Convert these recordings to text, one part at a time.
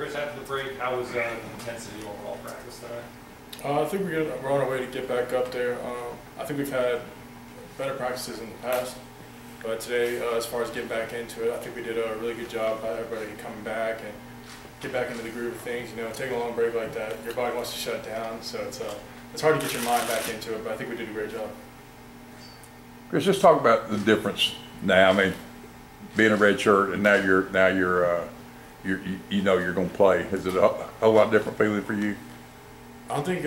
Chris, after the break, how was the intensity overall practice today? I think we're on our way to get back up there. I think we've had better practices in the past, but today, as far as getting back into it, I think we did a really good job by everybody coming back and get back into the groove of things. You know, taking a long break like that, your body wants to shut down, so it's hard to get your mind back into it. But I think we did a great job. Chris, just talk about the difference now. I mean, being a red shirt and now you know you're going to play. Is it a whole lot different feeling for you? I don't think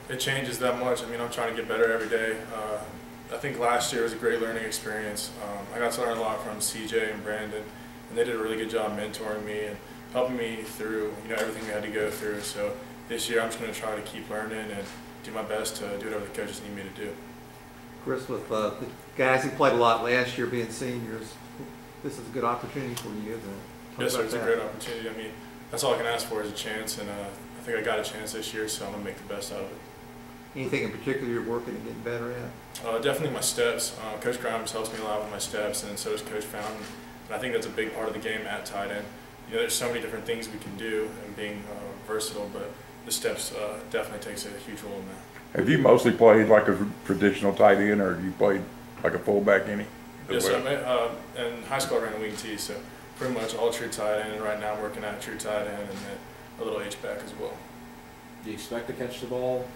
it changes that much. I mean, I'm trying to get better every day. I think last year was a great learning experience. I got to learn a lot from CJ and Brandon, and they did a really good job mentoring me and helping me through everything we had to go through. So this year I'm just going to try to keep learning and do my best to do whatever the coaches need me to do. Chris, with the guys who played a lot last year being seniors, this is a good opportunity for you, isn't it? Yes, sir, it's a great opportunity. I mean, that's all I can ask for is a chance, and I think I got a chance this year, so I'm going to make the best out of it. Anything in particular you're working and getting better at? Definitely my steps. Coach Grimes helps me a lot with my steps, and so does Coach Fountain. And I think that's a big part of the game at tight end. You know, there's so many different things we can do and being versatile, but the steps definitely takes a huge role in that. Have you mostly played like a traditional tight end, or have you played like a fullback any? Yes, so in high school I ran a wing T, so pretty much all true tight end, and right now I'm working at true tight end and then a little H-back as well. Do you expect to catch the ball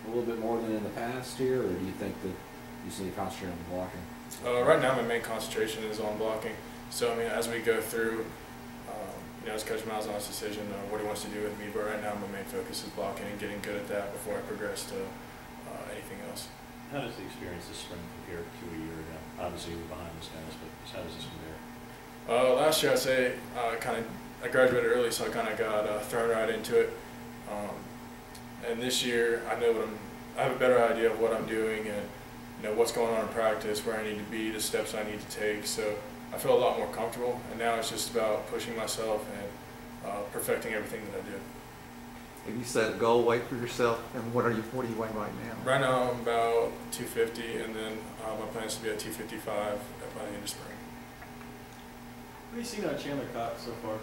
a little bit more than in the past here, or do you think that you just need to concentrate on blocking? Right now my main concentration is on blocking. So I mean, as we go through, it's Coach Malzahn's decision what he wants to do with me, but right now my main focus is blocking and getting good at that before I progress to anything else. How does the experience this spring compare to a year ago? Obviously you were behind this guys, but how does this compare? Last year I'd say I graduated early, so I kind of got thrown right into it. And this year I have a better idea of what I'm doing and what's going on in practice, where I need to be, the steps I need to take. So I feel a lot more comfortable, and now it's just about pushing myself and perfecting everything that I do. Have you set a goal weight for yourself, and what are you weighing right now? Right now I'm about 250, and then my plan is to be at 255 by the end of spring. What have you seen out of Chandler Cox so far?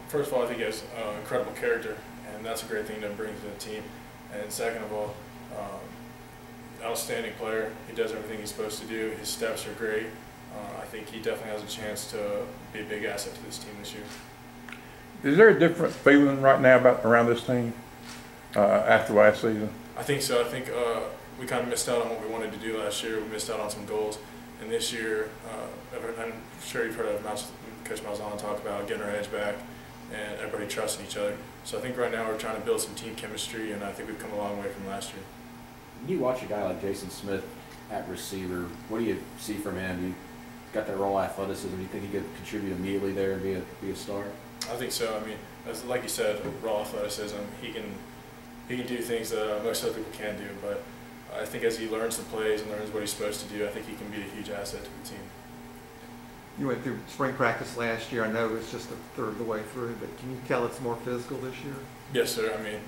First of all, I think he has incredible character, and that's a great thing to bring to the team. And second of all, outstanding player. He does everything he's supposed to do. His steps are great. I think he definitely has a chance to be a big asset to this team this year. Is there a different feeling right now around this team after last season? I think so. I think we kind of missed out on what we wanted to do last year. We missed out on some goals. And this year, I'm sure you've heard of Coach Malzahn talk about getting our edge back and everybody trusting each other. So I think right now we're trying to build some team chemistry, and I think we've come a long way from last year. When you watch a guy like Jason Smith at receiver, what do you see from him? You got that raw athleticism. Do you think he could contribute immediately there and be a star? I think so. I mean, like you said, raw athleticism. He can do things that most other people can't do. But I think as he learns the plays and learns what he's supposed to do, I think he can be a huge asset to the team. You went through spring practice last year. I know it's just a third of the way through, but can you tell it's more physical this year? Yes, sir. I mean,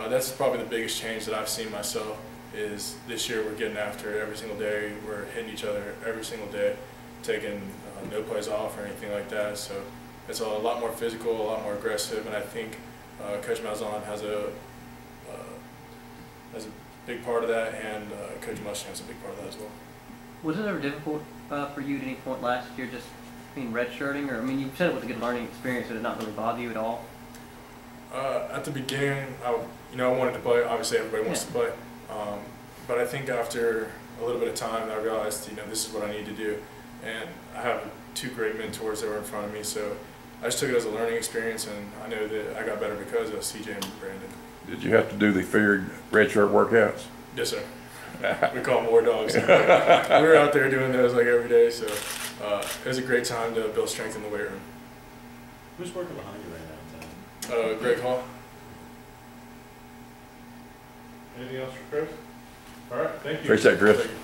that's probably the biggest change that I've seen myself. Is this year we're getting after it every single day. We're hitting each other every single day, taking no plays off or anything like that. So it's a lot more physical, a lot more aggressive, and I think Coach Malzahn has a big part of that, and Coach Muschamp has a big part of that as well. Was it ever difficult for you at any point last year, just being redshirting? Or I mean, you said it was a good learning experience. Did it not really bother you at all? At the beginning, I wanted to play. Obviously, everybody wants to play. But I think after a little bit of time, I realized, this is what I need to do. And I have two great mentors that were in front of me, so I just took it as a learning experience, and I know that I got better because of CJ and Brandon. Did you have to do the figured redshirt workouts? Yes, sir. We call them war dogs. We were out there doing those like every day, so it was a great time to build strength in the weight room. Who's working behind you right now? Greg Hall. Anything else for Chris? All right, thank you. Appreciate it, Chris. Thank you.